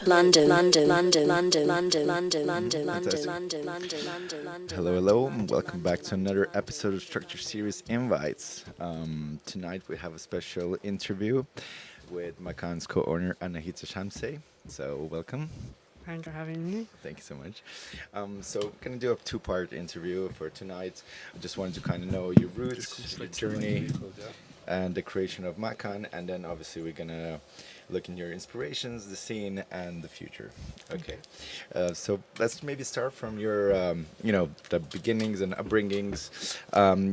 London, London, London, London, London, London, London, London, London, London, London. Hello, hello, and welcome back to another episode of Structure Series Invites. Tonight we have a special interview with Makan's co-owner Anahita Shamsaei. So welcome. Thank you for having me. Thank you so much. So we're gonna do a two-part interview for tonight. I just wanted to kind of know your roots, your journey, and the creation of Makan, and then obviously we're gonna look in your inspirations, the scene, and the future. Okay. So let's maybe start from your, the beginnings and upbringings.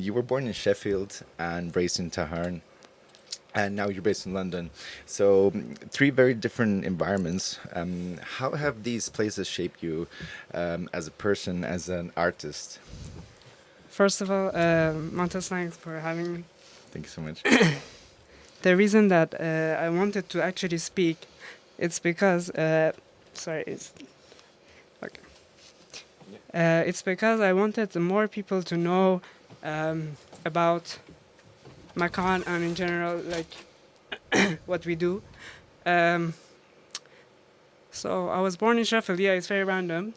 You were born in Sheffield and raised in Tehran, and now you're based in London. So three very different environments. How have these places shaped you as a person, as an artist? First of all, Montes, thanks for having me. Thank you so much. The reason that I wanted to actually speak, it's because, it's because I wanted more people to know about Makan and in general, like what we do. So I was born in Sheffield. Yeah, it's very random.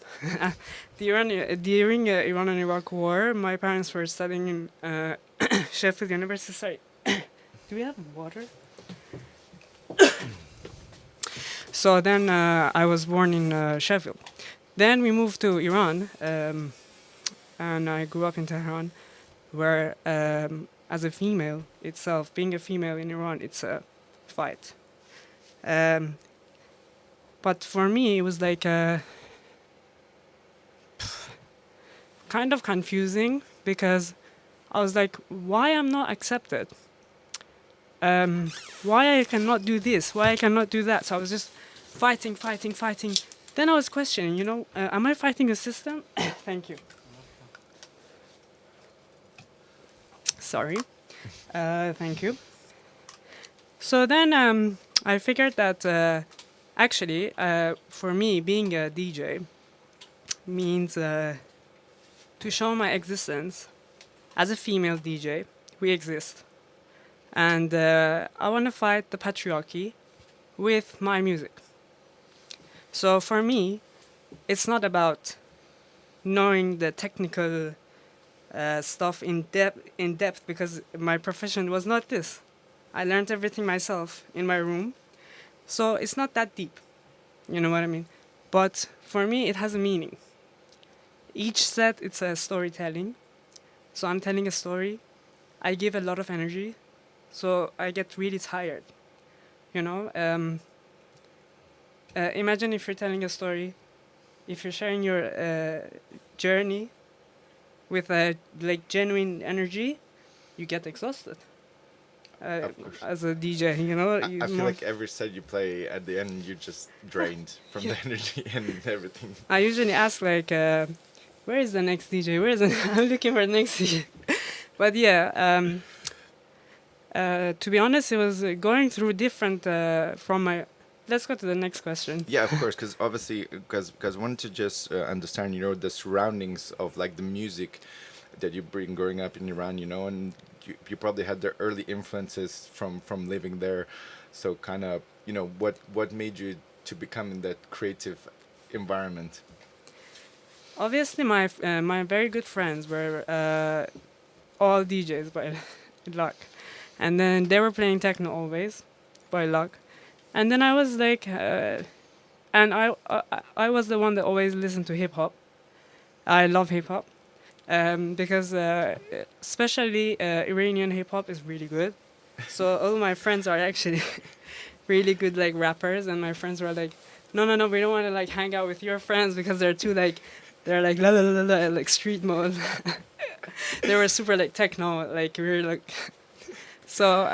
During Iran and Iraq War, my parents were studying in Sheffield University. Sorry. Do we have water? So then I was born in Sheffield. Then we moved to Iran, and I grew up in Tehran, where as a female itself, being a female in Iran, it's a fight. But for me, it was like kind of confusing because I was like, why I'm not accepted? Why I cannot do this? Why I cannot do that? So I was just fighting. Then I was questioning, am I fighting a system? Thank you. Sorry. Thank you. So then I figured that actually, for me, being a DJ means to show my existence as a female DJ. We exist. And I want to fight the patriarchy with my music. So for me, it's not about knowing the technical stuff in depth because my profession was not this. I learned everything myself in my room. So it's not that deep. You know what I mean? But for me, it has a meaning. Each set, it's a storytelling. So I'm telling a story. I give a lot of energy. So I get really tired, Imagine if you're telling a story, if you're sharing your journey with genuine energy, you get exhausted. As a DJ, I feel like every set you play, at the end, you're just drained from the energy and everything. I usually ask where is the next DJ? I'm looking for the next DJ. But yeah. To be honest, it was going through different from my... Let's go to the next question. Yeah, of course, because obviously, because I wanted to just understand, the surroundings of like the music that you bring growing up in Iran, and you probably had the early influences from living there. So kind of, what made you to become in that creative environment? Obviously, my very good friends were all DJs by luck. And then they were playing techno always, by luck. And then I was like, and I was the one that always listened to hip hop. I love hip hop because especially Iranian hip hop is really good. So all my friends are actually really good like rappers, and my friends were like, no, we don't want to like hang out with your friends because they're too like, they're like la la la la like street mode. They were super like techno, like we were like. So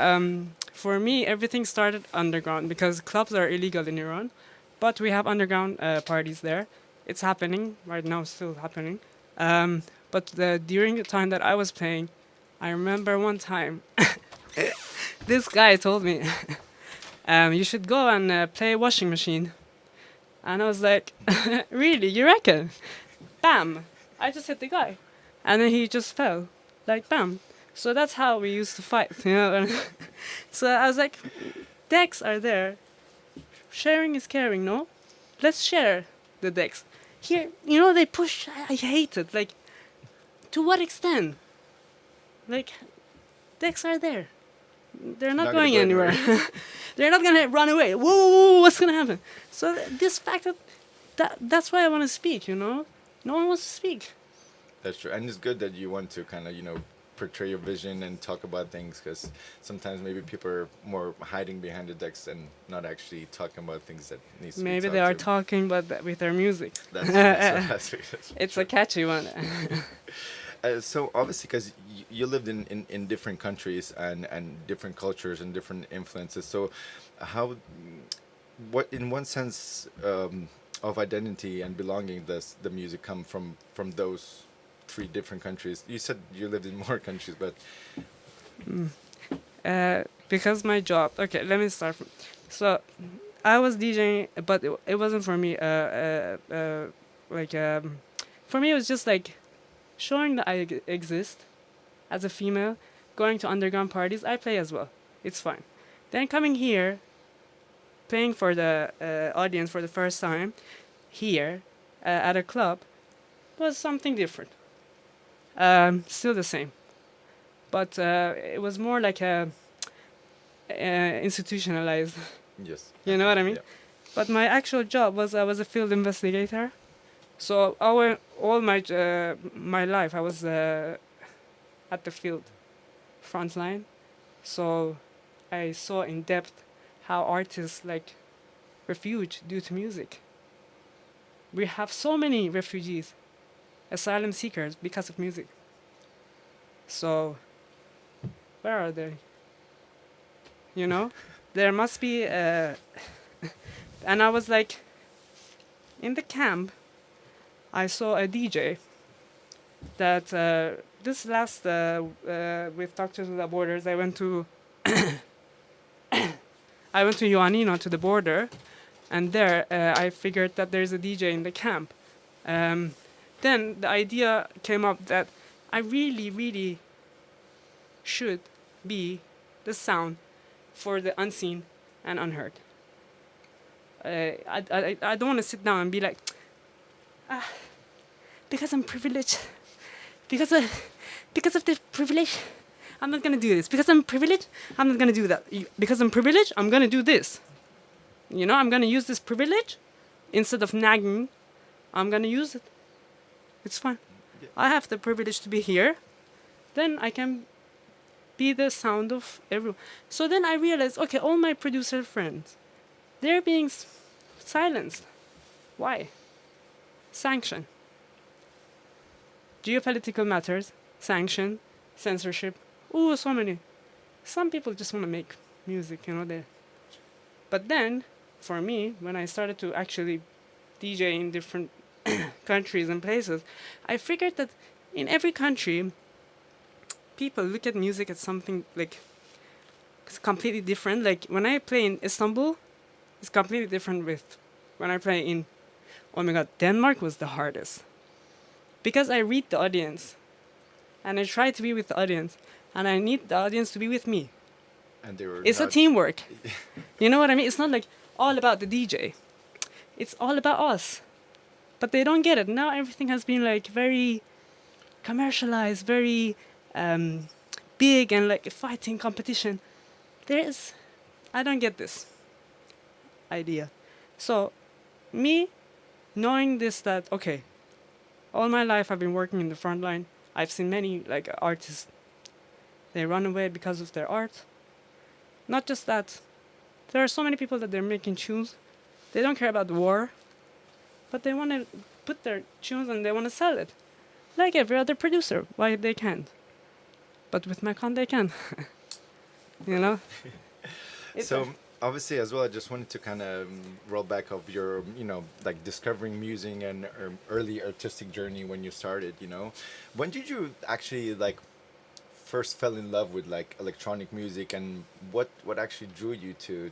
for me, everything started underground because clubs are illegal in Iran, but we have underground parties there. It's happening right now, still happening. But during the time that I was playing, I remember one time, this guy told me, you should go and play washing machine. And I was like, really, you reckon? Bam! I just hit the guy. And then he just fell, like bam. So that's how we used to fight, So I was like, decks are there. Sharing is caring, no? let's share the decks. Here, they push. I hate it. Like, to what extent? Like, decks are there. They're not Not gonna going go anywhere. anywhere. They're not gonna run away. Whoa, whoa, whoa, what's gonna happen? So this fact that's why I want to speak. No one wants to speak. That's true, and it's good that you want to kind of portray your vision and talk about things, because sometimes maybe people are more hiding behind the decks and not actually talking about things that needs to Maybe be they are talked talking, but with their music. that's It's a catchy one. so obviously, because you lived in different countries and different cultures and different influences, so how, what in one sense of identity and belonging does the music come from those three different countries? You said you lived in more countries, but Because my job. Okay, let me start from. So, I was DJing, but it wasn't for me. Like for me, it was just like showing that I exist as a female, going to underground parties. I play as well. It's fine. Then coming here, playing for the audience for the first time, here at a club, was something different. Still the same, but it was more like a institutionalized. yes, You know what I mean? Yeah. But my actual job was I was a field investigator. So all my life I was at the field front line. So I saw in depth how artists like refuge due to music. We have so many refugees, asylum seekers because of music. So where are they? There must be and I was like in the camp. I saw a DJ that this last with Doctors Without Borders. I went to Ioannina to the border, and there I figured that there's a DJ in the camp. Then the idea came up that I really, really should be the sound for the unseen and unheard. I don't want to sit down and be like, because I'm privileged, because of the privilege, I'm not gonna do this. Because I'm privileged, I'm not gonna do that. Because I'm privileged, I'm gonna do this. I'm gonna use this privilege instead of nagging. I'm gonna use it. It's fine. Yeah. I have the privilege to be here. Then I can be the sound of everyone. So then I realized, okay, all my producer friends, they're being silenced. Why? Sanction. Geopolitical matters, sanction, censorship. Ooh, so many. Some people just want to make music, But then, for me, when I started to actually DJ in different countries and places, I figured that in every country, people look at music as something like it's completely different. Like when I play in Istanbul, it's completely different with when I play in, oh my god, Denmark was the hardest. Because I read the audience and I try to be with the audience and I need the audience to be with me. And they were It's a teamwork. You know what I mean? It's not like all about the DJ. It's all about us. But they don't get it. Now everything has been like very commercialized, very big and like fighting competition. I don't get this idea. So me knowing this, that okay, all my life I've been working in the front line. I've seen many like artists, they run away because of their art. Not just that, there are so many people that they're making tunes. They don't care about the war, but they want to put their tunes and they want to sell it. Like every other producer, why they can't? But with Macan they can. It's So obviously, as well, I just wanted to kind of roll back of your, like discovering music and early artistic journey when you started. When did you actually like first fell in love with like electronic music, and what actually drew you to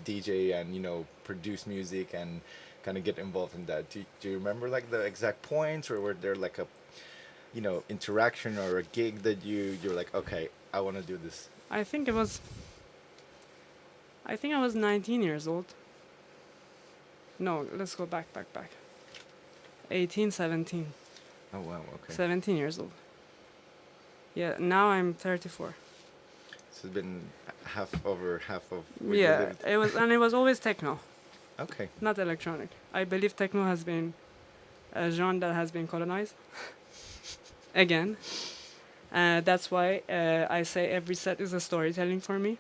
DJ and produce music and kind of get involved in that? Do you remember like the exact points, or were there like a interaction or a gig that you're like, okay, I want to do this? I think I was 19 years old. No, let's go back. 18, 17. Oh wow, okay. 17 years old. Yeah, now I'm 34. So it's been over half of what you Yeah, lived. it was always techno, Okay. not electronic. I believe techno has been a genre that has been colonized again. That's why I say every set is a storytelling for me,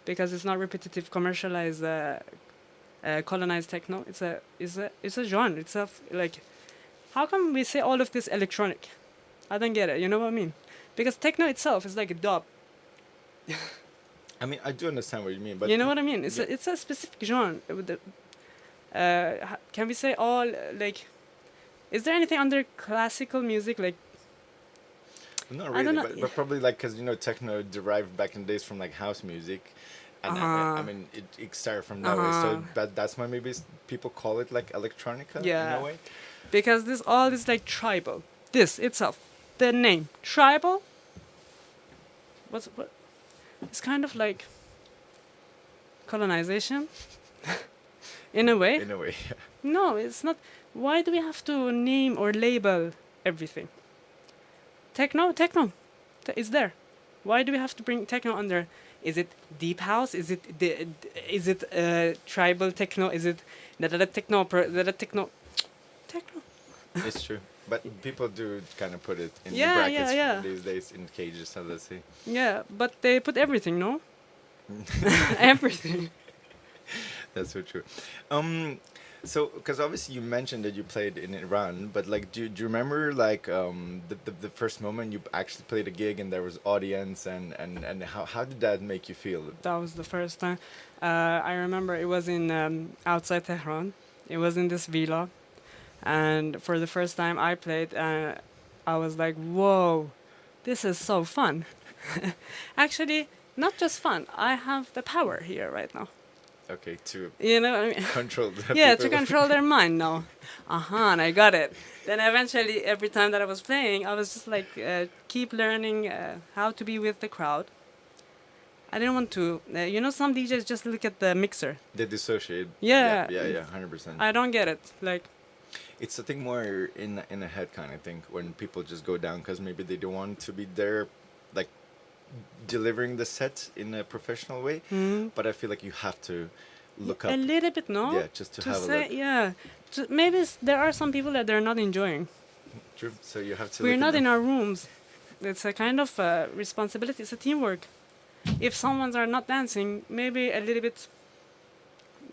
because it's not repetitive, commercialized, colonized techno. It's a genre. It's like, how come we say all of this electronic? I don't get it. You know what I mean? Because techno itself is like a dub. I mean, I do understand what you mean, but You know what I mean? It's yeah. it's a specific genre. Can we say all like? Is there anything under classical music like? Not I don't really, know. but probably like because techno derived back in the days from like house music, and I mean it started from that way. So that's why maybe people call it like electronica in Yeah. a way. Because this all is like tribal. This itself, the name tribal. What? It's kind of like colonization, in a way. In a way, yeah. No, it's not. Why do we have to name or label everything? Techno is there. Why do we have to bring techno under? Is it deep house? Is it tribal techno? Is it techno? Techno. It's true. But people do kind of put it in Yeah, brackets yeah. these days in cages, so let's see. Yeah, but they put everything, no? Everything. That's so true. So, because obviously you mentioned that you played in Iran, but like, do you remember like the first moment you actually played a gig and there was audience and how did that make you feel? That was the first time. I remember it was in outside Tehran. It was in this villa, and for the first time I played, I was like, "Whoa, this is so fun!" Actually, not just fun. I have the power here right now. Okay, to You know what I mean? control the Yeah, people. to control their mind now. And I got it. Then eventually, every time that I was playing, I was just like, keep learning how to be with the crowd. I didn't want to, some DJs just look at the mixer. They dissociate. Yeah. Yeah, 100%. I don't get it. Like, It's a thing more in the head kind of thing when people just go down because maybe they don't want to be there, like delivering the set in a professional way. But I feel like you have to look a up. little bit, no? Yeah, just to have a say, look. yeah. Maybe there are some people that they're not enjoying. True. So you have to. We're look not at in them. our rooms. It's a kind of responsibility. It's a teamwork. If someone's are not dancing, maybe a little bit,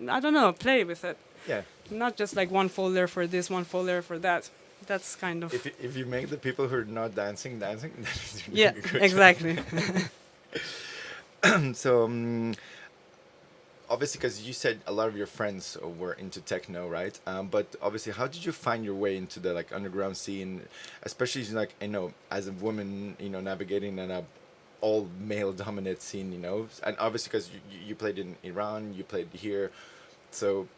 I don't know, play with it. Yeah. Not just like one folder for this, one folder for that. That's kind of... If you make the people who are not dancing, then you're Yeah, doing a good exactly. job. So, obviously, because you said a lot of your friends were into techno, right? But obviously, how did you find your way into the like underground scene, especially like as a woman, navigating in a all male dominant scene, and obviously because you played in Iran, you played here, so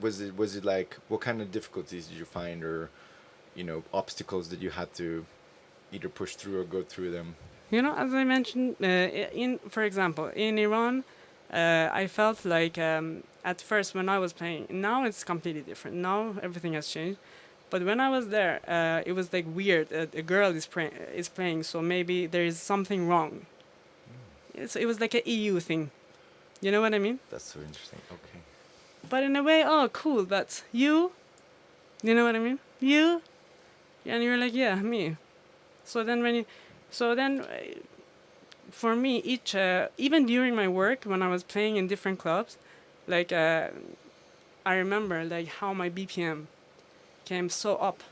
was it like what kind of difficulties did you find or obstacles that you had to either push through or go through them? As I mentioned, for example, in Iran, I felt like at first when I was playing, now it's completely different. Now everything has changed. But when I was there, it was like weird. A girl is playing, so maybe there is something wrong. It was like an EU thing. You know what I mean? That's so interesting. Okay. But in a way, oh, cool, that's you. You know what I mean? You. And you're like, yeah, me. So then for me, even during my work, when I was playing in different clubs, like, I remember like how my BPM came so up,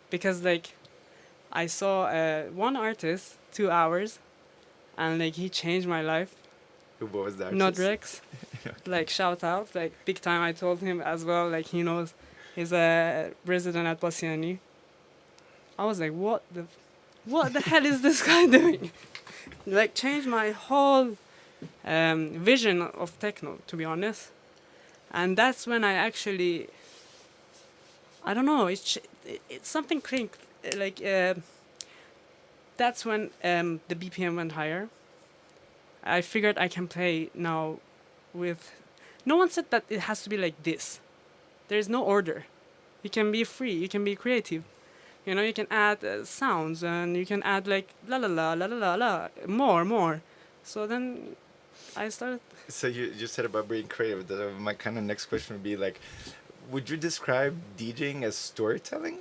because like I saw one artist 2 hours, and like he changed my life. What was that? Nodrex, like shout out, like big time. I told him as well, like he knows, he's a resident at Basiani. I was like, what the hell is this guy doing? Like changed my whole vision of techno, to be honest. And that's when I actually, I don't know, it's something clicked. Like that's when the BPM went higher. I figured I can play now with... No one said that it has to be like this. there's no order. You can be free. You can be creative. You know, you can add sounds and you can add like la la la la la la la more. So then I started. So you said about being creative. My kind of next question would be like, would you describe DJing as storytelling,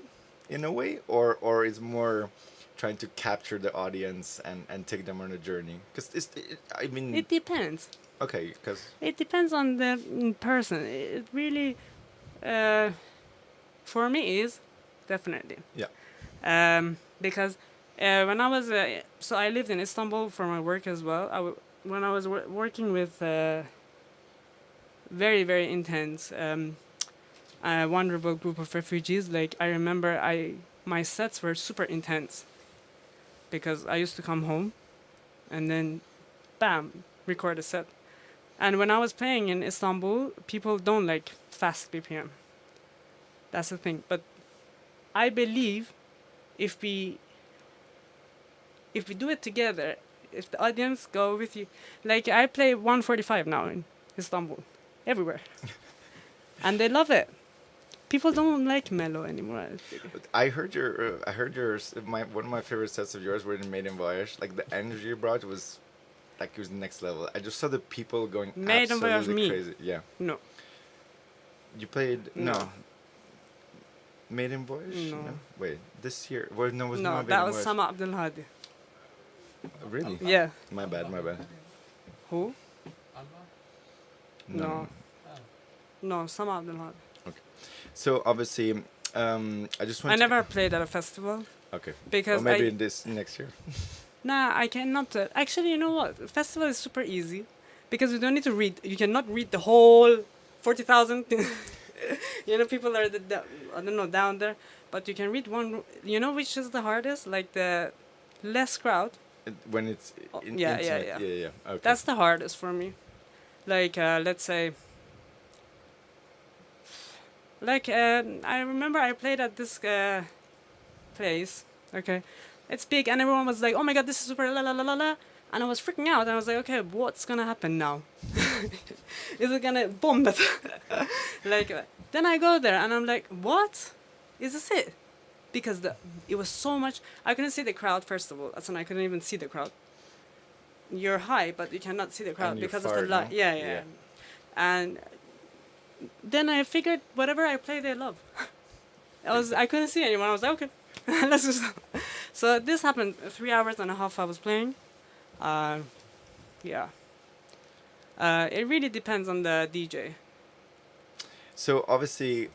in a way, or is more trying to capture the audience and take them on a journey? Because I mean, It depends. okay, because It depends on the person. It really, uh, for me, is definitely. yeah, Because when I was, so I lived in Istanbul for my work as well. When I was working with very, very intense, vulnerable group of refugees, like I remember my sets were super intense because I used to come home and then, bam, record a set. And when I was playing in Istanbul, people don't like fast BPM. That's the thing. But I believe if we do it together, if the audience go with you, like I play 145 now in Istanbul, everywhere, and they love it. People don't like mellow anymore. but I heard yours. One of my favorite sets of yours were in Maiden Voyage. Like the energy you brought was, like it was next level. I just saw the people going Maiden Voyage, absolutely me. crazy. Yeah, No, you played No. Maiden Voyage. No. Wait, this year. Well, no, it was no, not that Maiden was Voyage. Sama Abdelhadi. Really? Yeah. My bad. Who? No. No, Sama Abdelhadi. So obviously, I just want. I never played at a festival Okay. because Well, maybe I. in this next year. Nah, I cannot. Actually, you know what? Festival is super easy because you don't need to read. You cannot read the whole 40,000. You know, people are I don't know, down there, but you can read one. You know which is the hardest? Like the less crowd. When it's Oh, yeah, yeah, intimate. Yeah. Okay. That's the hardest for me. Like let's say. Like I remember I played at this place. Okay, it's big and everyone was like, "Oh my god, this is super la la la la la," and I was freaking out. And I was like, "Okay, what's gonna happen now? Is it gonna bomb it?" Like then I go there and I'm like, "What? Is this it?" Because it was so much. I couldn't see the crowd first of all. I couldn't even see the crowd. You're high, but you cannot see the crowd And you're because of far, the light. no? Yeah. Yeah. And then I figured whatever I play, they love. I couldn't see anyone. I was like, okay, let's just. So this happened 3 hours and a half I was playing. Yeah. It really depends on the DJ. So obviously,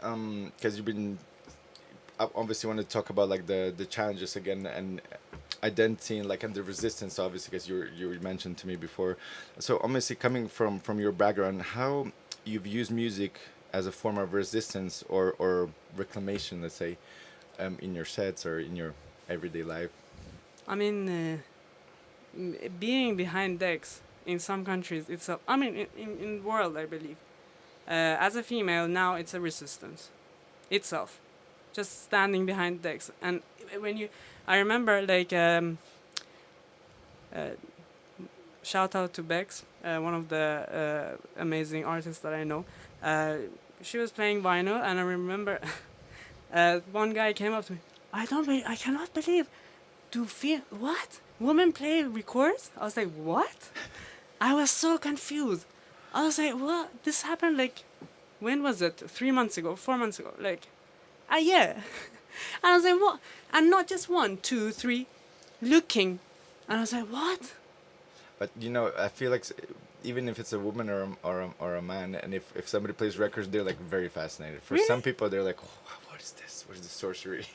because you've been, I obviously want to talk about like the challenges again and identity and the resistance, obviously, because you mentioned to me before. So obviously, coming from your background, how you've used music as a form of resistance or reclamation, let's say, in your sets or in your everyday life. I mean, being behind decks in some countries itself. I mean, in the world, I believe. As a female, now it's a resistance itself. Just standing behind decks. And I remember like, shout out to Bex, one of the amazing artists that I know. She was playing vinyl, and I remember one guy came up to me. I cannot believe. What? Women play records? I was like, what? I was so confused. I was like, what? This happened like, when was it? 3 months ago, 4 months ago. Like, yeah. And I was like, what? And not just 1, 2, 3, looking. And I was like, what? But I feel like even if it's a woman or a man, and if somebody plays records, they're like very fascinated. For Really? some people, they're like, oh, what is this? What is this sorcery?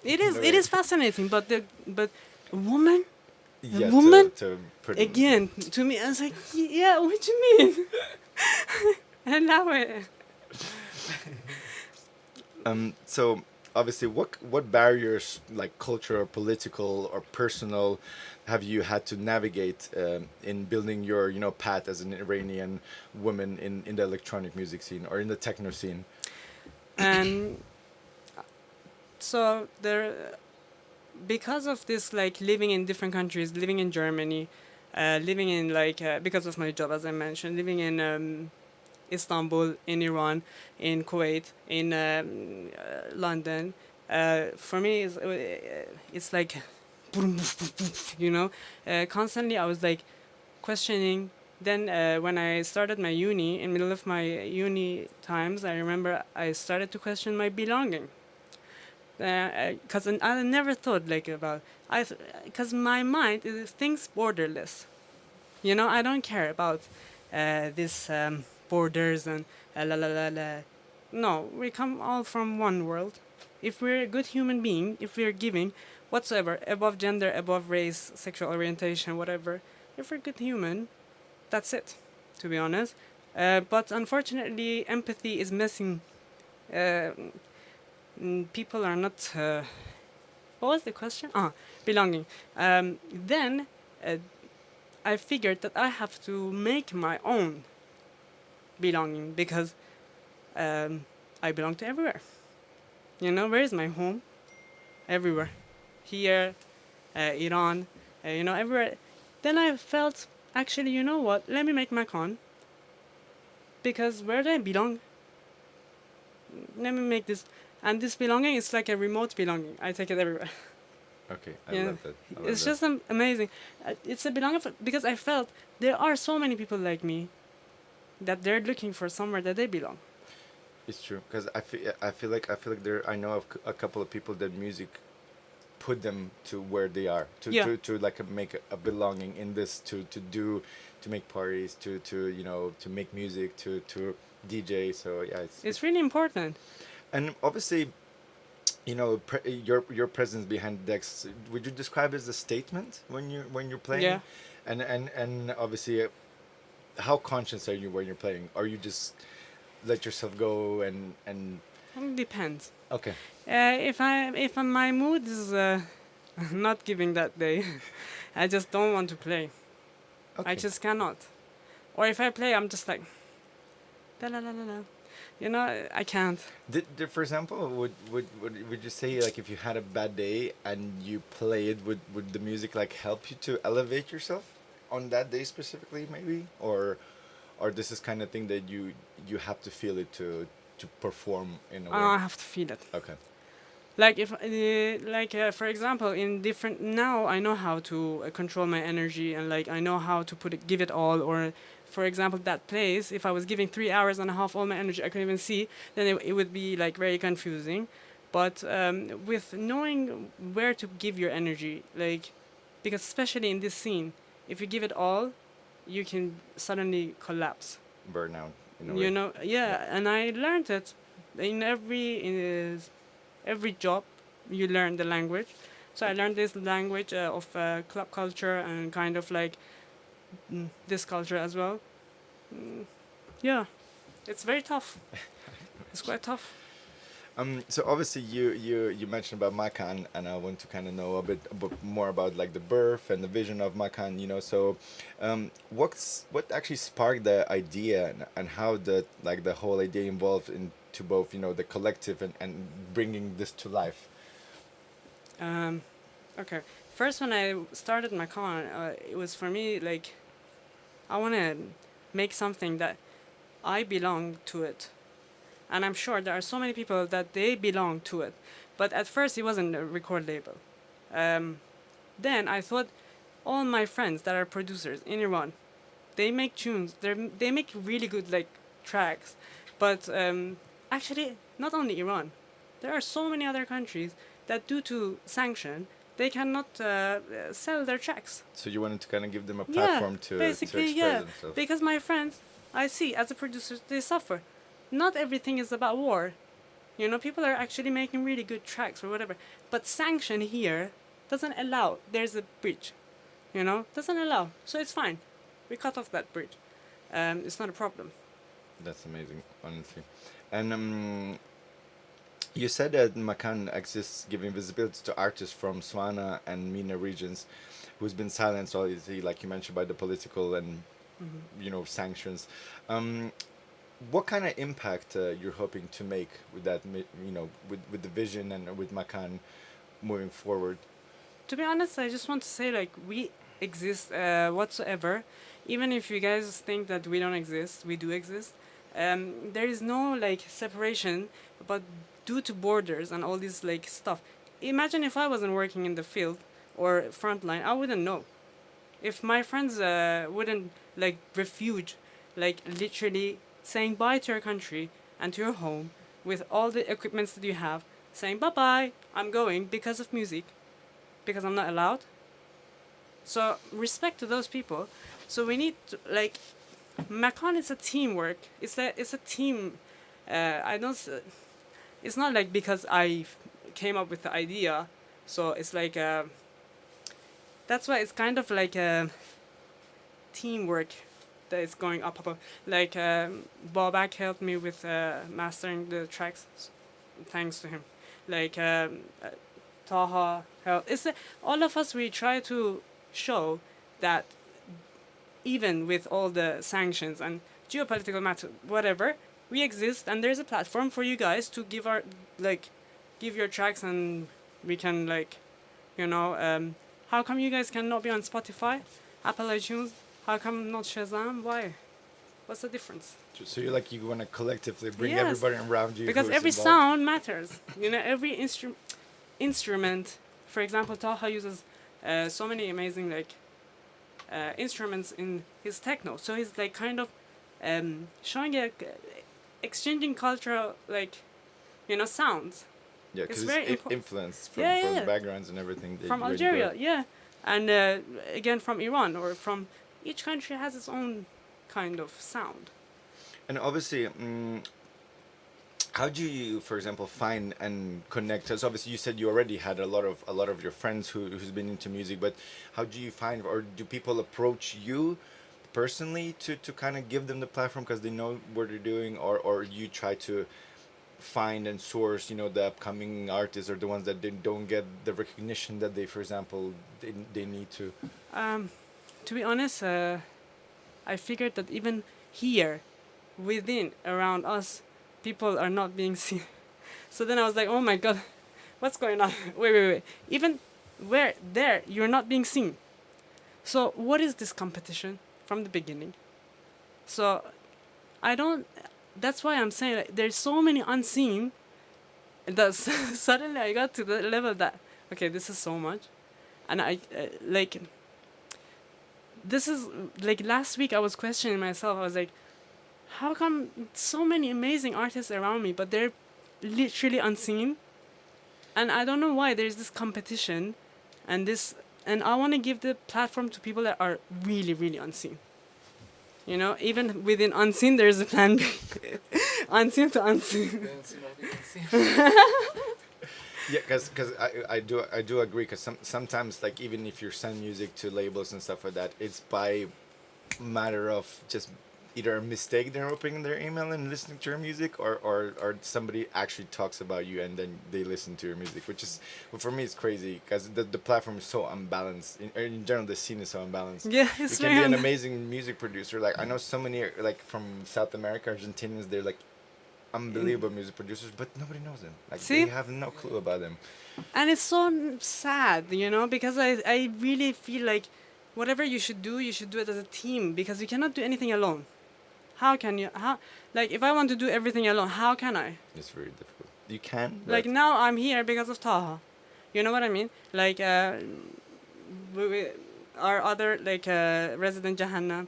It is. No, It is fascinating. But a woman Yeah, woman? to put again to me, I was like, yeah. What do you mean? And now So obviously, what barriers, like cultural, political, or personal, have you had to navigate in building your path as an Iranian woman in the electronic music scene or in the techno scene? and so there, because of this, like living in different countries, living in Germany, living in like because of my job, as I mentioned, living in Istanbul, in Iran, in Kuwait, in London. For me, it's like, you know, constantly I was like questioning. Then when I started my uni, in middle of my uni times, I remember I started to question my belonging. Because I never thought like about because my mind is thinks borderless. You know, I don't care about this borders and la la la la. No, we come all from one world. If we're a good human being, if we're giving whatsoever, above gender, above race, sexual orientation, whatever, if we're a good human, that's it, to be honest. But unfortunately, empathy is missing. Uh, People are not. What was the question? Belonging. Then uh, I figured that I have to make my own belonging because I belong to everywhere. You know, where is my home? Everywhere. Here, Iran, you know, everywhere. Then I felt, actually, you know what? Let me make my con because where do I belong? Let me make this. And this belonging is like a remote belonging. I take it everywhere. Okay, I Yeah. love that. I love It's that. just amazing. It's a belonging because I felt there are so many people like me that they're looking for somewhere that they belong. It's true because I feel like there I know of a couple of people that music put them to where they are Yeah. to like make a belonging in this to make parties to to make music to DJ. So yeah, It's really important. and obviously your presence behind the decks, would you describe as a statement when you're playing? Yeah. And obviously how conscious are you when you're playing? Are you just let yourself go and Depends. okay. If my mood is not giving that day, I just don't want to play. Okay. I just cannot. Or if I play, I'm just like, la la la la la. You know, I can't. For example, would you say like if you had a bad day and you played, would the music like help you to elevate yourself on that day specifically, maybe, or this is kind of thing that you have to feel it to perform in a way? I have to feel it. Okay. Like if, for example, in different now I know how to control my energy and like I know how to give it all. Or, for example, that place, if I was giving 3 hours and a half all my energy, I couldn't even see. Then it would be like very confusing. But with knowing where to give your energy, like, because especially in this scene, if you give it all, you can suddenly collapse. Burnout in a way. You know, yeah. And I learned it in every job. You learn the language. So I learned this language of club culture and kind of like this culture as well. Yeah, it's very tough. It's quite tough. So obviously you mentioned about Makan, and I want to kind of know a bit more about like the birth and the vision of Makan. So what actually sparked the idea, and how the whole idea involved into both the collective and bringing this to life. Um, okay. First, when I started my con, it was for me like I want to make something that I belong to it. And I'm sure there are so many people that they belong to it. But at first, it wasn't a record label. Then I thought all my friends that are producers in Iran, they make tunes. They make really good like tracks. But actually, not only Iran, there are so many other countries that due to sanction, they cannot sell their tracks. So you wanted to kind of give them a Yeah, platform to basically, express yeah. themselves. Because my friends, I see as a producer, they suffer. Not everything is about war. You know, people are actually making really good tracks or whatever. But sanction here doesn't allow. There's a bridge. You know, doesn't allow. So it's fine. We cut off that bridge. It's not a problem. That's amazing, honestly. And you said that Makan exists giving visibility to artists from Swana and MENA regions who's been silenced, obviously, like you mentioned, by the political and sanctions. What kind of impact you're hoping to make with that, with the vision and with Makan moving forward? To be honest, I just want to say, like, we exist whatsoever. Even if you guys think that we don't exist, we do exist. there is no like separation, but due to borders and all this like stuff. Imagine if I wasn't working in the field or frontline, I wouldn't know. If my friends wouldn't like refuge, like literally saying bye to your country and to your home with all the equipments that you have, saying bye bye, I'm going because of music, because I'm not allowed. So respect to those people. So we need to, like, Macon is a teamwork. It's a team. I don't. It's not like because came up with the idea. So it's like that's why it's kind of like a teamwork that is going up. Like Bobak helped me with mastering the tracks, thanks to him. Like Taha helped. All of us, we try to show that even with all the sanctions and geopolitical matter, whatever, we exist and there's a platform for you guys to give your tracks, and we can how come you guys cannot be on Spotify, Apple iTunes? How come not Shazam? Why? What's the difference? So you want to collectively bring Yes. everybody around you. Because who's every involved. sound matters. Every instrument. For example, Taha uses so many amazing instruments in his techno. So he's like kind of showing exchanging cultural sounds. Yeah, it's because very it's impo- influenced from Yeah. the backgrounds and everything. that From you already Algeria, got. yeah, and again from Iran, or from each country has its own kind of sound. And obviously, how do you, for example, find and connect? Because obviously, you said you already had a lot of your friends who's been into music. But how do you find, or do people approach you personally to kind of give them the platform because they know what they're doing, or you try to find and source, the upcoming artists or the ones that they don't get the recognition that they, for example, they need to. To be honest, I figured that even here, around us, people are not being seen. So then I was like, oh my god, what's going on? Wait. Even you're not being seen. So what is this competition from the beginning? So that's why I'm saying there's so many unseen that suddenly I got to the level that, okay, this is so much. And this is like last week I was questioning myself. I was like, how come so many amazing artists around me, but they're literally unseen? And I don't know why there's this competition and I want to give the platform to people that are really, really unseen. Even within unseen, there's a plan B. Unseen to unseen. Yeah, because I do agree. Because sometimes, like, even if you're sending music to labels and stuff like that, it's by matter of just either a mistake they're opening their email and listening to your music, or somebody actually talks about you and then they listen to your music, which is, well, for me, it's crazy because the platform is so unbalanced. In general, the scene is so unbalanced. Yeah, You it's can be an very amazing music producer. Like, I know so many, like, from South America, Argentinians, they're like unbelievable music producers, but nobody knows them. Like, See? they have no clue about them. And it's so sad, because I really feel like whatever you should do it as a team, because you cannot do anything alone. How can you? If I want to do everything alone, how can I? It's very difficult. You can. Like, but- now I'm here because of Taha. You know what I mean? Like, our other, resident Jahannam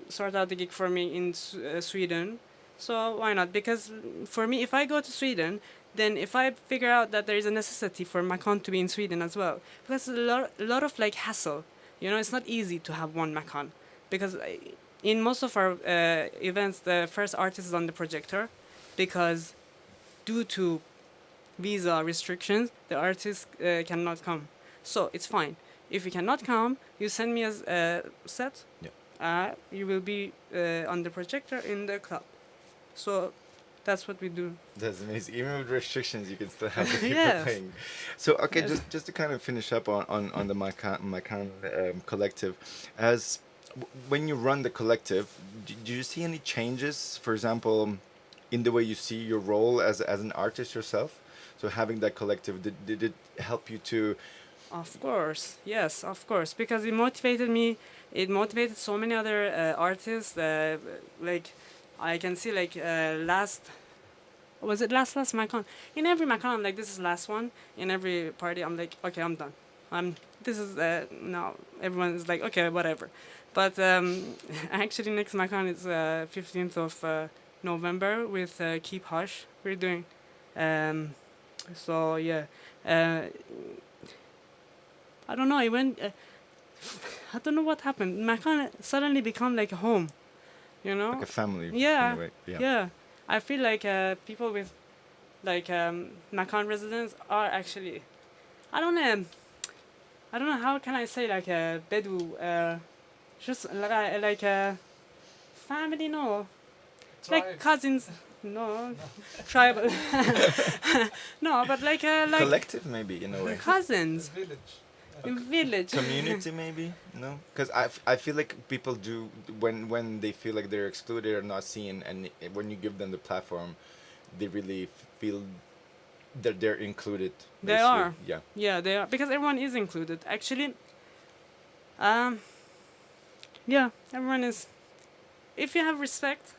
sort out the gig for me in Sweden. So why not? Because for me, if I go to Sweden, then if I figure out that there is a necessity for Macon to be in Sweden as well, because a lot of hassle. It's not easy to have one Macon, because in most of our events, the first artist is on the projector, because due to visa restrictions, the artist cannot come. So it's fine. If you cannot come, you send me a set. Yeah. You will be on the projector in the club. So that's what we do. That's amazing. Even with restrictions, you can still have the people Yes. playing. So, okay, Yes. just to kind of finish up on the Macan collective, when you run the collective, do you see any changes, for example, in the way you see your role as an artist yourself? So having that collective, did it help you to? Of course, yes, of course, because it motivated me. It motivated so many other artists. I can see like was it last Macron? In every Macron, I'm like, this is last one. In every party, I'm like, okay, I'm done. This is no. Everyone is like, okay, whatever. But actually, next Macron is 15th of November with Keep Hush. We're doing. Um, so yeah, uh, I don't know. It went. I don't know what happened. Macron suddenly become like a home. You know. Like a family Yeah, in a way. Yeah. yeah. I feel like people with like Macron residents are actually. I don't know. I don't know how can I say like a Bedu. Just like a family, no. Like cousins, no. Tribal. No, but like Collective, maybe, in a way. cousins. Village. Community, maybe? No? Because I feel like people do, when they feel like they're excluded or not seen, and when you give them the platform, they really feel that they're included. They basically. are. Yeah. Yeah, they are because everyone is included. Actually, yeah, everyone is. If you have respect,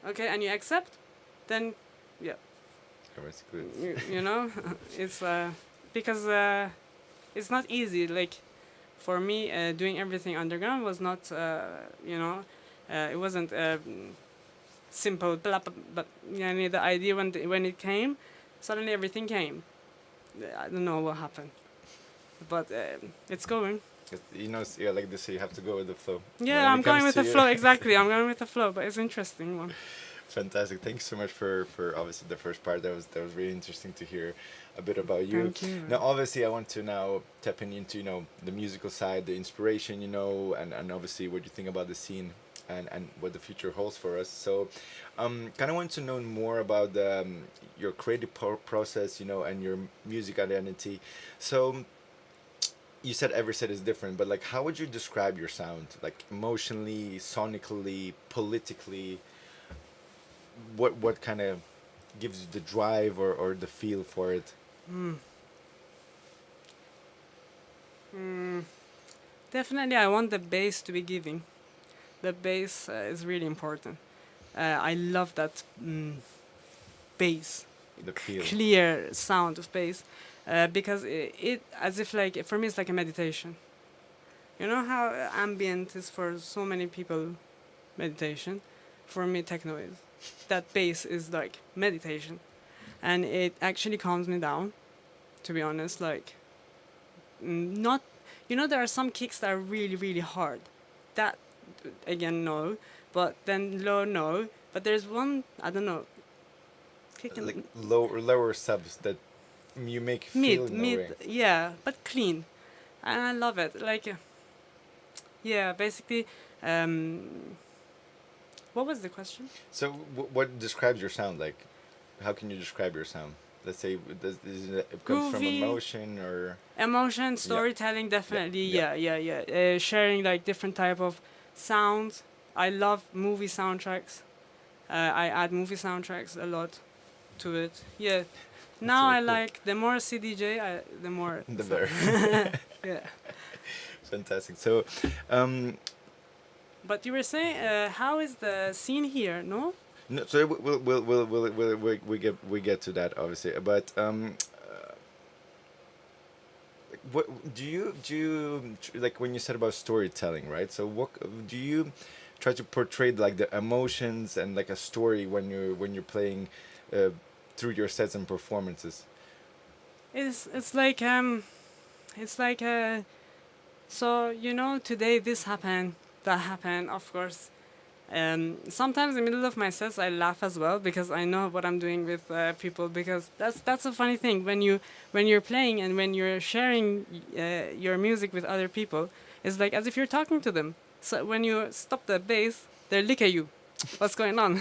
okay, and you accept, then yeah, Everyone's included. you know, it's because it's not easy. Like for me, doing everything underground was not, you know, it wasn't simple. Blah, blah, but yeah, the idea when it came, suddenly everything came. I don't know what happened, but it's going. You know, yeah, like they say, you have to go with the flow. When Yeah, it I'm going comes with to the you. flow. Exactly, I'm going with the flow. But it's interesting one. Fantastic. Thanks so much for obviously the first part. That was really interesting to hear a bit about you. Thank you. Now, obviously, I want to now tap into the musical side, the inspiration, and obviously what you think about the scene and what the future holds for us. So, kind of want to know more about your creative process, and your music identity. So, you said every set is different, but like, how would you describe your sound, like emotionally, sonically, politically? What kind of gives you the drive or the feel for it? Definitely, I want the bass to be giving. The bass is really important. I love that bass, The feel. clear sound of bass, because it as if like for me it's like a meditation. You know how ambient is for so many people, meditation. For me, techno is. That bass is like meditation, and it actually calms me down. To be honest, like not. You know, there are some kicks that are really really hard. That again no, but then low no. But there's one I don't know. Kick Like lower subs that you make feel in a way. mid, yeah, but clean, and I love it. Like, yeah, basically. What was the question? So what describes your sound? Like, how can you describe your sound? Let's say, it comes from Groovy. emotion or Emotion, storytelling, definitely. yeah. Yeah. Sharing like different type of sounds. I love movie soundtracks. I add movie soundtracks a lot to it. Yeah. Now very I cool. like the more CDJ, the more. the better. Yeah. Fantastic. So, But you were saying, how is the scene here? No. no, so we get to that obviously, but what do you like when you said about storytelling, right? So what do you try to portray, like the emotions and like a story when you're playing through your sets and performances? It's like so you know today this happened, that happened, of course. Sometimes in the middle of my sets I laugh as well because I know what I'm doing with people, because that's a funny thing when you're playing and when you're sharing your music with other people. It's like as if you're talking to them. So when you stop the bass, they look at you. What's going on?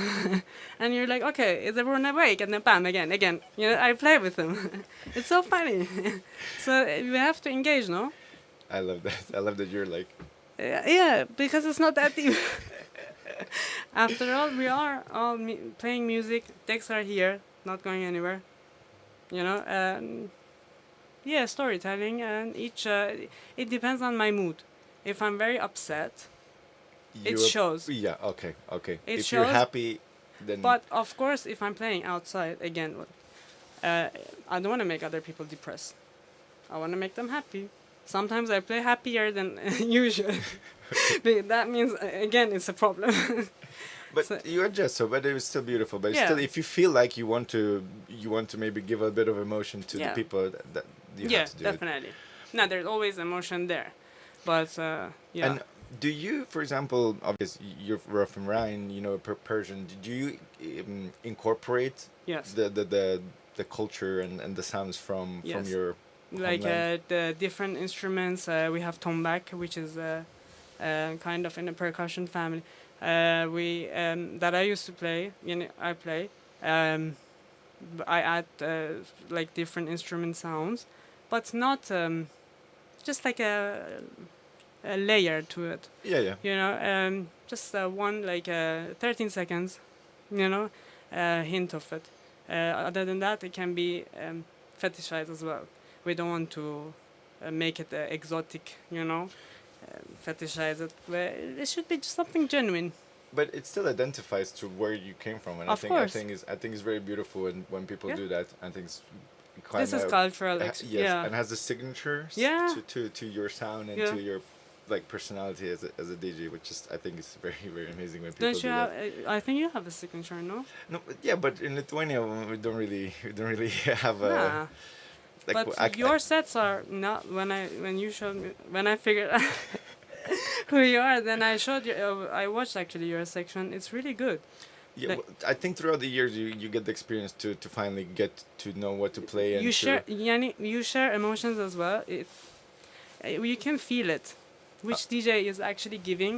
And you're like, okay, is everyone awake? And then bam, again. You know, I play with them. It's so funny. So we have to engage, no? I love that. I love that you're like, Yeah, because it's not that deep. After all, we are all playing music. Decks are here, not going anywhere. You know, yeah, storytelling, and each it depends on my mood. If I'm very upset, It shows. Yeah. Okay. Okay. It If you're shows. happy, then. But of course, if I'm playing outside again, I don't want to make other people depressed. I want to make them happy. Sometimes I play happier than usual. That means again, it's a problem. But So- you adjust, so but it was still beautiful. But Yeah. still, if you feel like you want to maybe give a bit of emotion to Yeah. the people, that you Yeah, have to do it. definitely. No, there's always emotion there, but yeah. And do you, for example, obviously you're from Rhine, you know, Persian. Do you incorporate Yes. the culture and the sounds from Yes. your Like homeland? the different instruments. We have tombak, which is kind of in a percussion family. We that I used to play. I play. I add like different instrument sounds, but not just like a layer to it. Yeah, yeah. You know, just one like 13 seconds. You know, hint of it. Other than that, it can be fetishized as well. We don't want to make it exotic, you know, fetishize it. But it should be just something genuine. But it still identifies to where you came from, and Of course. I think it's very beautiful when people Yeah. do that. I think it's This is cultural. yes, Yeah. and has the signature Yeah. to your sound and Yeah. to your like personality as a DJ, which is I think is very very amazing when people Don't you do have? that. I think you have a signature, no? No, but yeah, but in Lithuania we don't really have a Nah. like But your sets are not. When you showed me, when I figured out who you are, then I showed you. I watched actually your section. It's really good. yeah, like- well, I think throughout the years you get the experience to finally get to know what to play and You to, share, Yani, you share emotions as well. You can feel it. Which DJ is actually giving,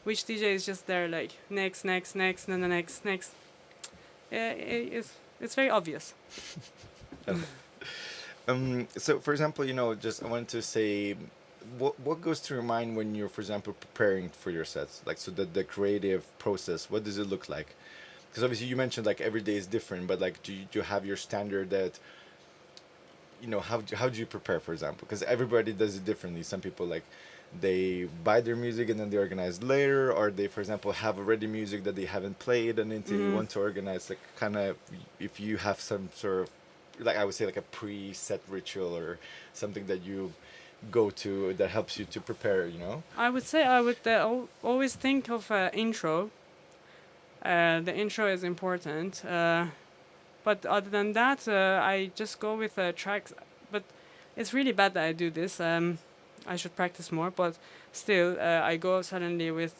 which DJ is just there like next, then the next. It's very obvious. So for example, you know, just I wanted to say, what goes through your mind when you're, for example, preparing for your sets? Like, so the creative process, what does it look like? Because obviously you mentioned like every day is different, but like, do you have your standard that, you know, how do you prepare, for example? Because everybody does it differently. Some people like they buy their music and then they organize later, or they, for example, have already music that they haven't played and then they want to organize, like kind of if you have some sort of, like I would say, like a pre-set ritual or something that you go to that helps you to prepare, you know? I would say I would always think of intro. The intro is important. But other than that, I just go with tracks. But it's really bad that I do this. I should practice more. But still, I go suddenly with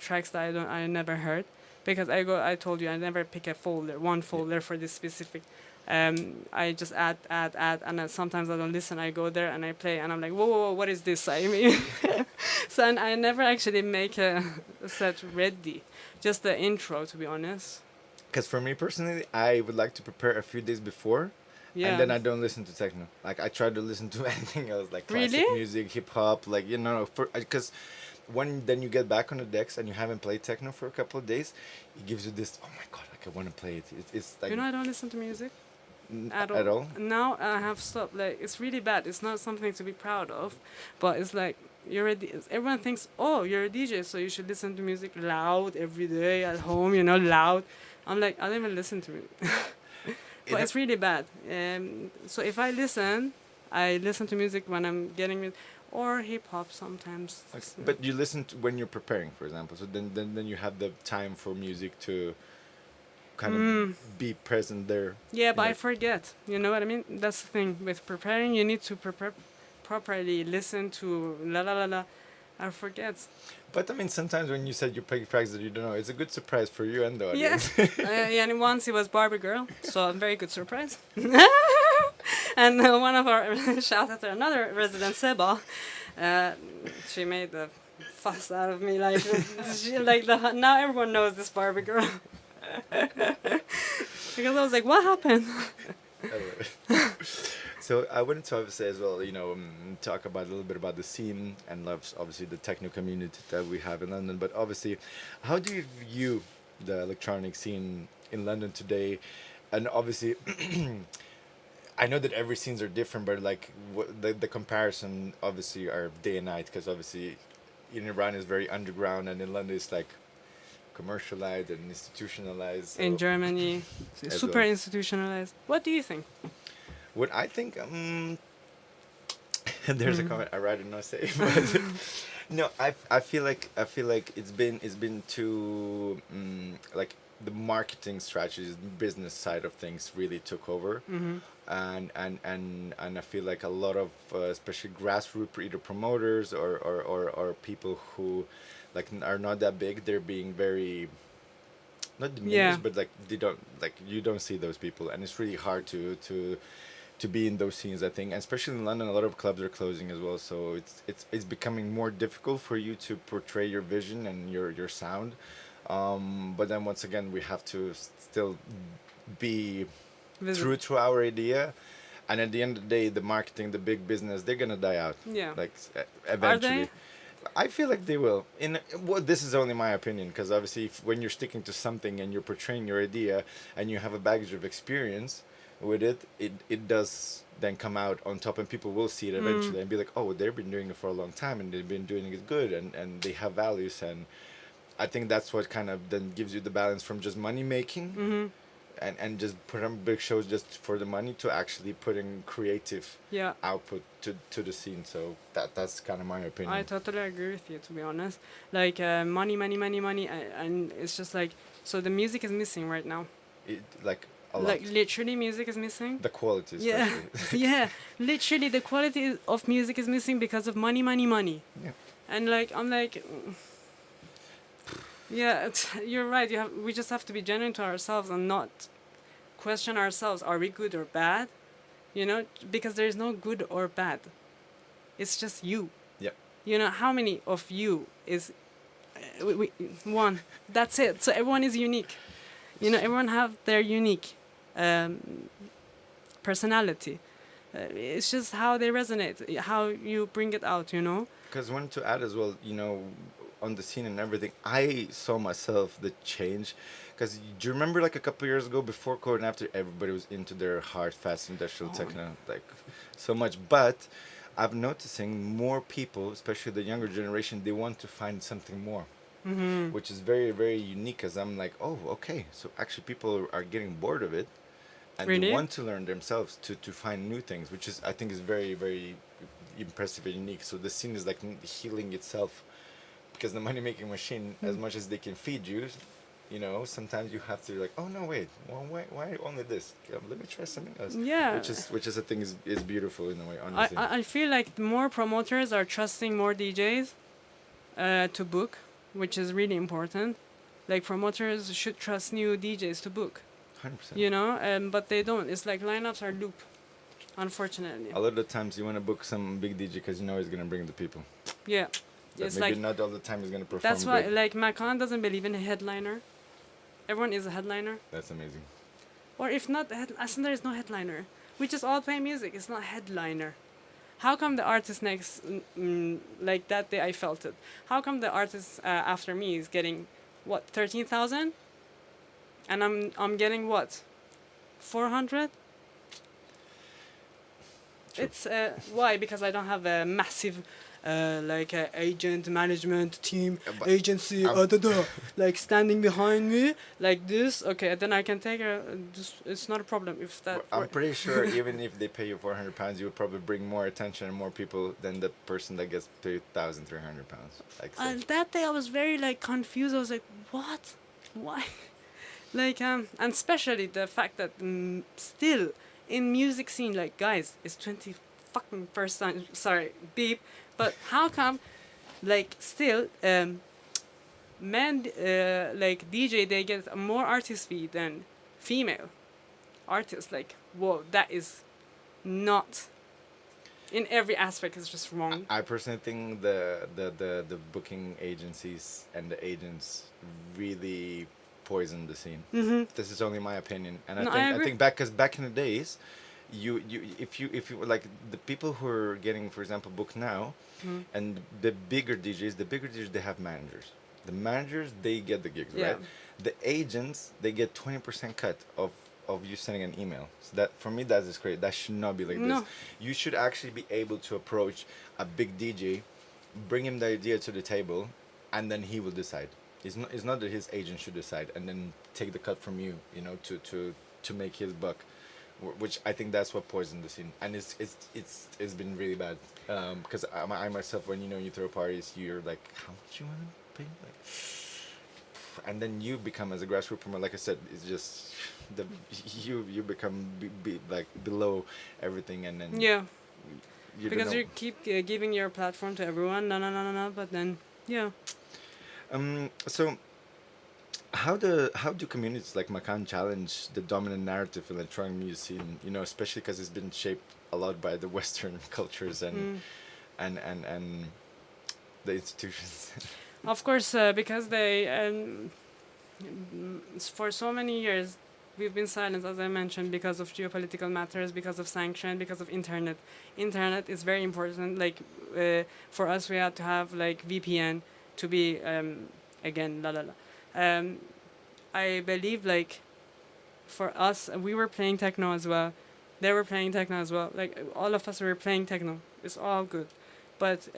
tracks that I never heard, because I told you I never pick one folder for this specific. I just add, and then sometimes I don't listen. I go there and I play, and I'm like, whoa, what is this? I mean, so and I never actually make a set ready. Just the intro, to be honest. Because for me personally, I would like to prepare a few days before, Yeah. and then I don't listen to techno. Like I try to listen to anything else, like classic Really? music, hip hop, like, you know, because when then you get back on the decks and you haven't played techno for a couple of days, it gives you this, oh my god, like I want to play it. It's like You know, I don't listen to music at at all. Now I have stopped. Like, it's really bad. It's not something to be proud of, but it's like everyone thinks, oh, you're a DJ, so you should listen to music loud every day at home. You know, loud. I'm like, I don't even listen to it. But it's really bad. So if I listen to music when I'm getting it, or hip hop sometimes. Okay. But you listen to when you're preparing, for example. So then you have the time for music to kind of be present there. Yeah, but I Like- forget. You know what I mean? That's the thing with preparing. You need to prepare properly. Listen to la la la la. I forget. But I mean, sometimes when you said you play tracks that you don't know, it's a good surprise for you and the Yeah. audience. And once it was Barbie Girl, so a very good surprise. And one of our shout out to another resident, Seba. She made a fuss out of me, like now everyone knows this Barbie Girl. Because I was like, what happened? So I wanted to obviously as well, you know, talk about a little bit about the scene and loves obviously the techno community that we have in London. But obviously, how do you view the electronic scene in London today? And obviously, I know that every scenes are different, but like the comparison obviously are day and night, because obviously in Iran is very underground, and in London it's like commercialized and institutionalized. So In Germany, as super well. institutionalized. What do you think? What I think, there's a Mm. comment I rather not say, but no, I feel like it's been too like the marketing strategies, business side of things really took over, Mm-hmm. and I feel like a lot of especially grassroots either promoters or people who like are not that big, they're being very not Yeah. diminished, but like they don't like you don't see those people, and it's really hard to be in those scenes. I think, and especially in London, a lot of clubs are closing as well, so it's becoming more difficult for you to portray your vision and your sound. But then once again, we have to still be Visit. true to our idea, and at the end of the day, the marketing, the big business, they're gonna die out. Yeah. Like Are they? eventually. I feel like they will. In well, this is only my opinion, because obviously, when you're sticking to something and you're portraying your idea and you have a baggage of experience with it, it does then come out on top, and people will see it Mm. eventually and be like, oh, they've been doing it for a long time and they've been doing it good, and they have values, and I think that's what kind of then gives you the balance from just money making Mm-hmm. and just put on big shows just for the money to actually putting creative Yeah. output to the scene. So that's kind of my opinion. I totally agree with you, to be honest. Like money, money, money, money, and it's just like so the music is missing right now. It, like a lot. Like literally, music is missing. The quality, Yeah, especially. yeah. Literally, the quality of music is missing because of money, money, money. Yeah. And like I'm like, yeah, you're right. We just have to be genuine to ourselves and not question ourselves. Are we good or bad? You know, because there is no good or bad. It's just you. Yep. You know, how many of you is one? That's it. So everyone is unique. You know, everyone have their unique um, personality. It's just how they resonate, how you bring it out. You know. Because wanted to add as well, on the scene and everything, I saw myself the change. Because do you remember like a couple years ago before COVID and after, everybody was into their hard, fast industrial Oh. techno, like so much. But I'm noticing more people, especially the younger generation, they want to find something more, Mm-hmm. which is very, very unique. Because I'm like, oh, okay, so actually people are getting bored of it, and they Really? want to learn themselves to find new things, which is I think is very, very impressive and unique. So the scene is like healing itself, because the money making machine, as much as they can feed you, sometimes you have to like, oh no, wait, well, why only this? Let me try something else. Yeah. Which is I think is beautiful in a way, I, honestly. I feel like more promoters are trusting more DJs to book, which is really important. Like promoters should trust new DJs to book, 100%. you know, but they don't. It's like lineups are loop, unfortunately. A lot of the times you want to book some big DJ because you know he's gonna bring the people. Yeah, But it's maybe like not all the time he's gonna perform. that's why good. like Macon doesn't believe in a headliner. Everyone is a headliner, That's amazing. or if not, as in there is no headliner. We just all play music. It's not headliner. How come the artist next, like that day I felt it. How come the artist after me is getting, what, 13,000, and I'm getting what, 400? True. It's why? Because I don't have a massive, agent management team But agency, like standing behind me like this. Okay, then I can take a. It's not a problem if that. I'm pretty sure even if they pay you £400, you would probably bring more attention and more people than the person that gets paid £1,300. Like, say. And that day I was very like confused. I was like, what? Why? And especially the fact that still in music scene, like guys, it's 20 fucking first time. Sorry, beep. But how come, like still, men like DJ they get more artist fee than female artists? Like, whoa, that is not. In every aspect, it's just wrong. I personally think the booking agencies and the agents really poison the scene. Mm-hmm. This is only my opinion, and No, I I agree. think back in the days, you if you like the people who are getting, for example, booked now, Mm-hmm. and the bigger DJs they have managers. The managers they get the gigs, Yeah. right? The agents they get 20% cut of you sending an email. So that for me that is great. That should not be like No. this. You should actually be able to approach a big DJ bring him the idea to the table, and then he will decide. It's not that his agent should decide and then take the cut from you, to make his buck, which I think that's what poisoned the scene, and it's been really bad. Because I myself, when you throw parties, you're like, how much you want to pay, like, and then you become, as a grassroots promoter, like I said, it's just the you become like below everything, and then Yeah, you don't because know. you keep giving your platform to everyone. No, no, no, no, no. But then, yeah. So how do communities like Makan challenge the dominant narrative in electronic music scene? Especially because it's been shaped a lot by the Western cultures and Mm. and the institutions. Of course, because they for so many years we've been silent, as I mentioned, because of geopolitical matters, because of sanction, because of internet. Internet is very important. Like for us, we had to have like VPN to be again la la la. I believe like for us, we were playing techno as well. They were playing techno as well. Like all of us were playing techno. It's all good, but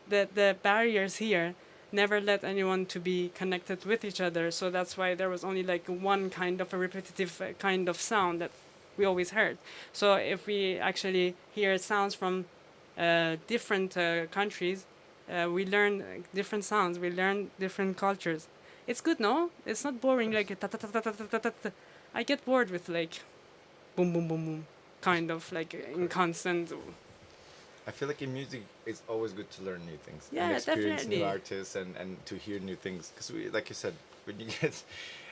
the barriers here never let anyone to be connected with each other. So that's why there was only like one kind of a repetitive kind of sound that we always heard. So if we actually hear sounds from different countries, we learn different sounds. We learn different cultures. It's good, no? It's not boring. Like ta ta ta ta ta ta ta ta. I get bored with like boom boom boom boom, kind of like in constant. I feel like in music, it's always good to learn new things and Yeah, experience new definitely. artists and to hear new things. Because like you said, when you get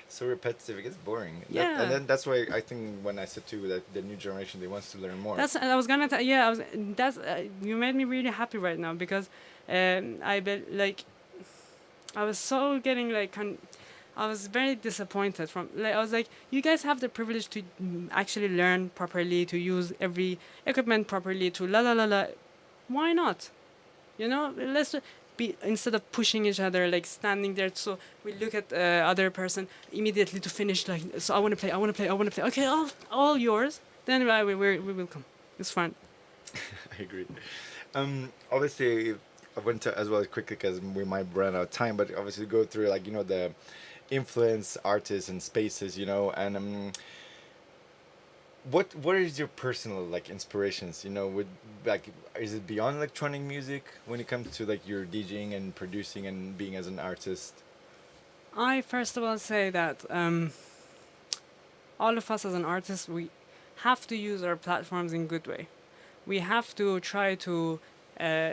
so repetitive, it gets boring. Yeah. And then that's why I think when I said too that the new generation, they wants to learn more. That's I was gonna yeah I was that's you made me really happy right now because like I was so getting like I was very disappointed from like I was like you guys have the privilege to actually learn properly, to use every equipment properly, to la la la la, why not, let's be, instead of pushing each other, like standing there, so we look at other person immediately to finish, like, so I want to play, I want to play, I want to play, okay, all yours, then we will come, it's fine. I agree. Obviously, I went to as well quickly because we might run out of time. But obviously, go through like the influence artists and spaces, and what is your personal like inspirations? Would like is it beyond electronic music when it comes to like your DJing and producing and being as an artist? I first of all say that all of us as an artist, we have to use our platforms in good way. We have to try to, uh,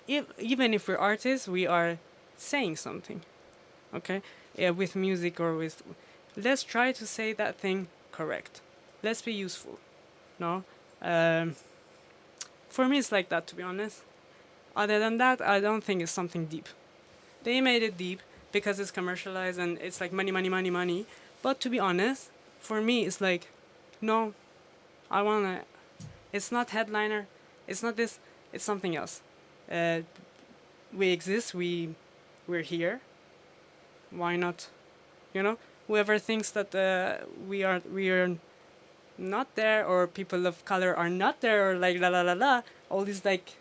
even if we're artists, we are saying something, okay? With music or with, let's try to say that thing correct. Let's be useful, no? Um, for me, it's like that, to be honest. Other than that, I don't think it's something deep. They made it deep because it's commercialized and it's like money, money, money, money. But to be honest, for me, it's like, no, I wanna. It's not headliner. It's not this. It's something else. Uh, we exist. We're here. Why not? Whoever thinks that we are not there, or people of color are not there, or like la la la la, all these like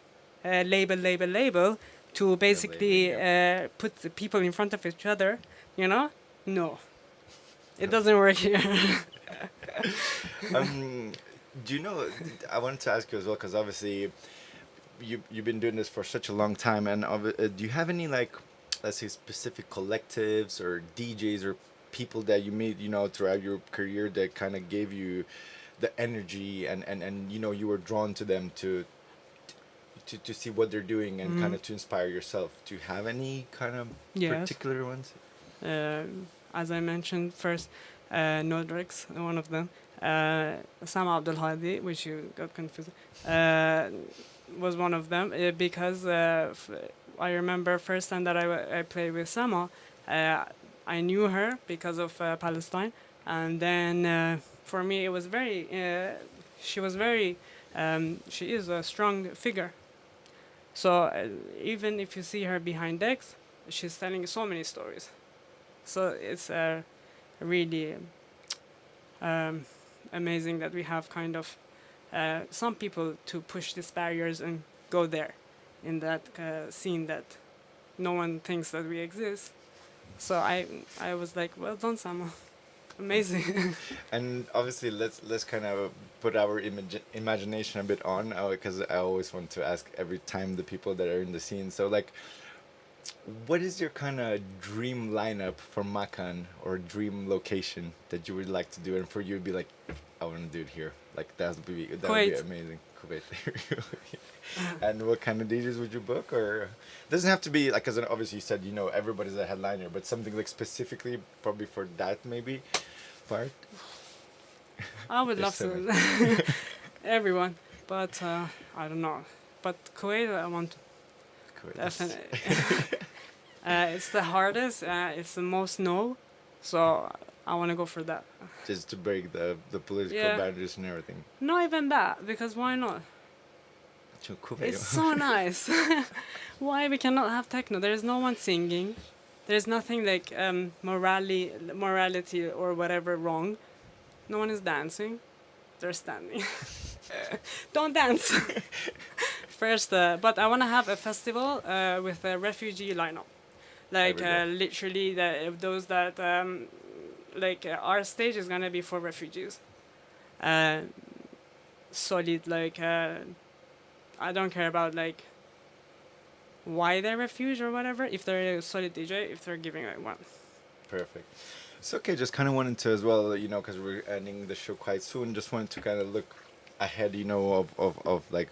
label to basically labeling, put the people in front of each other. No, it doesn't work here. um, do you know? I wanted to ask you as well because obviously you've been doing this for such a long time, and do you have any like, let's say, specific collectives or DJs or people that you meet, throughout your career that kind of gave you the energy and you were drawn to them to see what they're doing and kind of to inspire yourself? Do you have any kind of Yes. particular ones? As I mentioned first, Nodrex, one of them. Sam Abdul Hadi, which you got confused, was one of them because I remember first time that I played with Sama, I knew her because of Palestine, and then for me it was very. She was very. She is a strong figure. So even if you see her behind decks, she's telling so many stories. So it's really amazing that we have kind of some people to push these barriers and go there. in that scene that no one thinks that we exist. So I was like, well done, Samuel. Amazing. And obviously, let's kind of put our imagination a bit on, because I always want to ask every time the people that are in the scene. So like, what is your kind of dream lineup for Makan, or dream location that you would like to do, and for you to be like, I want to do it here. Like that would be Kuwait. amazing. Kuwait. And what kind of DJs would you book? Or doesn't have to be like, because obviously you said, everybody's a headliner, but something like specifically probably for that maybe part. I would There's love so to everyone, but I don't know. But Kuwait, I want to Kuwait. definitely. It's the hardest. It's the most no, so I want to go for that. Just to break the political Yeah. boundaries and everything. Not even that, because why not? To Kuwait. It's so nice. Why we cannot have techno? There's no one singing. There's nothing like morality or whatever wrong. No one is dancing. They're standing. Don't dance. First, but I want to have a festival with a refugee lineup. Like There we go. literally, those that our stage is gonna be for refugees. Solid, like I don't care about like why they're refugee or whatever. If they're a solid DJ, if they're giving like one. Perfect. So okay, just kind of wanted to as well, because we're ending the show quite soon. Just wanted to kind of look ahead, of like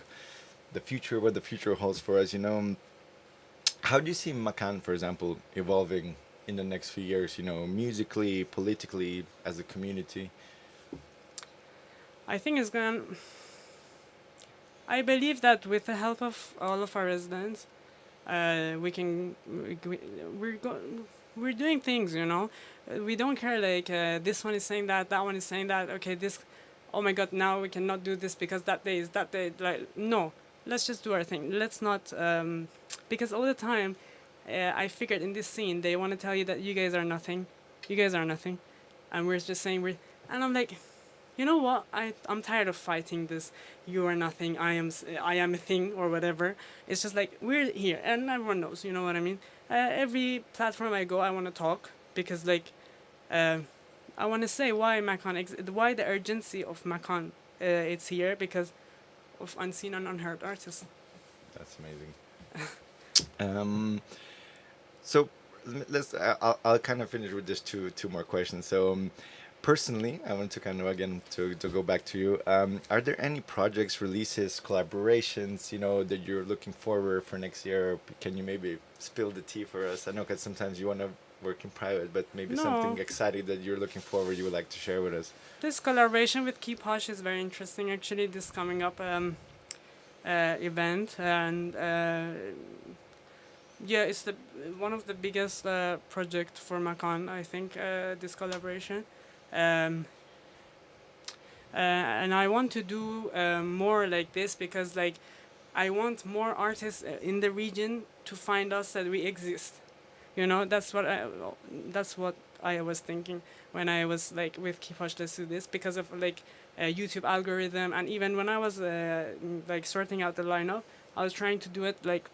the future, what the future holds for us. How do you see Makan, for example, evolving in the next few years? Musically, politically, as a community. I think it's gonna. I believe that with the help of all of our residents, we can. We're doing things, We don't care like this one is saying that one is saying that. Okay, this. Oh my God! Now we cannot do this because that day is that day. Like no, let's just do our thing. Let's not. Because all the time, I figured in this scene they want to tell you that you guys are nothing. You guys are nothing, and we're just saying we're. And I'm like, you know what? I'm tired of fighting this. You are nothing. I am a thing or whatever. It's just like we're here and everyone knows. You know what I mean? Every platform I go, I want to talk because like, I want to say why Macan, why the urgency of Macan. It's here because of unseen and unheard artists. That's amazing. So let's. I'll kind of finish with just two more questions. So. Personally, I want to kind of again to go back to you. Are there any projects, releases, collaborations, that you're looking forward for next year? Can you maybe spill the tea for us? I know because sometimes you want to work in private, but maybe No. something exciting that you're looking forward you would like to share with us. This collaboration with Keep Hush is very interesting. Actually, this coming up event and yeah, it's the one of the biggest project for Macan. I think this collaboration. And I want to do more like this because like I want more artists in the region to find us that we exist. That's what I was thinking when I was like with Kiposh, let's do this because of like YouTube algorithm, and even when I was like sorting out the lineup, I was trying to do it like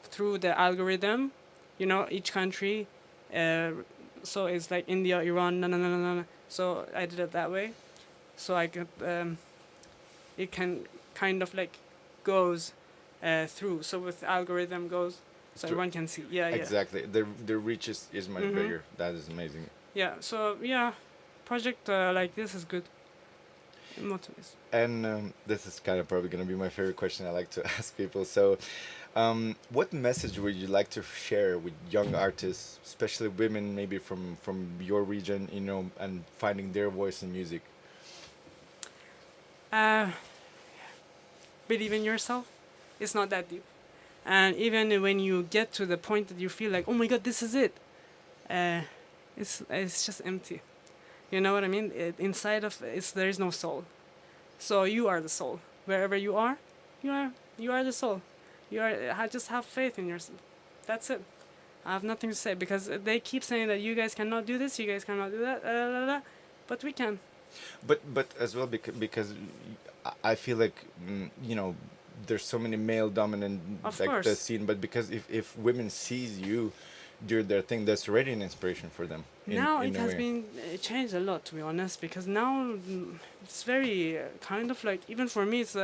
through the algorithm, each country. So it's like India, Iran, no. So I did it that way. So I could, it can kind of like goes through. So with algorithm goes, so everyone can see. Yeah, Exactly. The reach is much bigger. That is amazing. yeah. So yeah, project like this is good. It motivates. And this is kind of probably going to be my favorite question I like to ask people. So, what message would you like to share with young artists, especially women, maybe from your region, and finding their voice in music? Believe in yourself. It's not that deep, and even when you get to the point that you feel like, oh my God, this is it, it's just empty. You know what I mean? Inside of there is no soul. So you are the soul. Wherever you are the soul. Just have faith in yourself. That's it. I have nothing to say because they keep saying that you guys cannot do this, you guys cannot do that, but we can. But as well because I feel like there's so many male dominant Of like the course. scene, but because if women sees you do their thing, that's already an inspiration for them. Now In it a has way. been changed a lot, to be honest, because now it's very kind of like, even for me, it's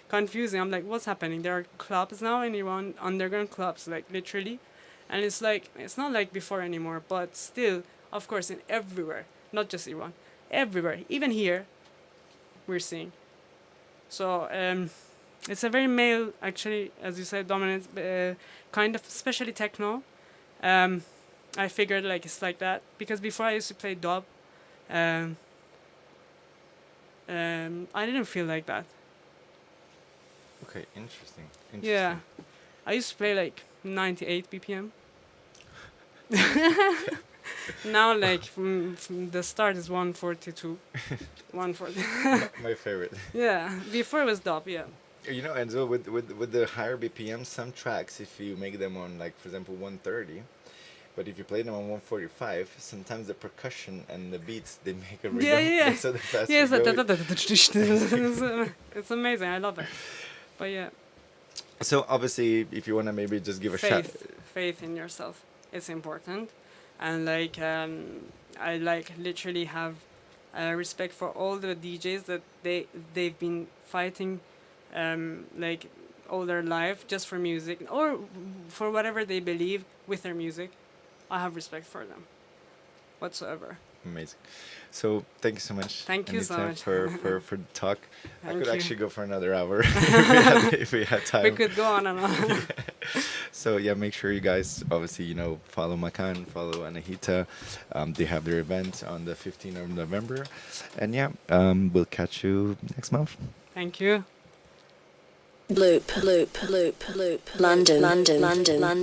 confusing. I'm like, what's happening? There are clubs now, and Iran, underground clubs, like literally, and it's like it's not like before anymore. But still, of course, in everywhere, not just Iran, everywhere, even here, we're seeing. So it's a very male, actually, as you said, dominant kind of, especially techno. Um, I figured like it's like that because before I used to play dub, um, I didn't feel like that. Okay, interesting. Yeah, I used to play like 98 BPM. Now like from the start is 142, 140. My favorite. Yeah, before it was dub. Yeah. You know, and so with the higher BPM, some tracks, if you make them on, like, for example, 130, but if you play them on 145, sometimes the percussion and the beats, they make a rhythm. Yeah, yeah. So the faster Yes, you go, it's amazing. I love it. But yeah, so obviously, if you want to maybe just give a shout. faith in yourself. It's important, and like I like literally have respect for all the DJs that they've been fighting, like all their life just for music or for whatever they believe with their music. I have respect for them, whatsoever. Amazing. So thank you so much. Thank you so Anahita, much. for the talk. I Thank could you. actually go for another hour if we had time. We could go on and on. So yeah, make sure you guys obviously follow Makan, follow Anahita. They have their event on the 15th of November, and yeah, we'll catch you next month. Thank you. Loop, loop, loop, loop. London, London, London, London.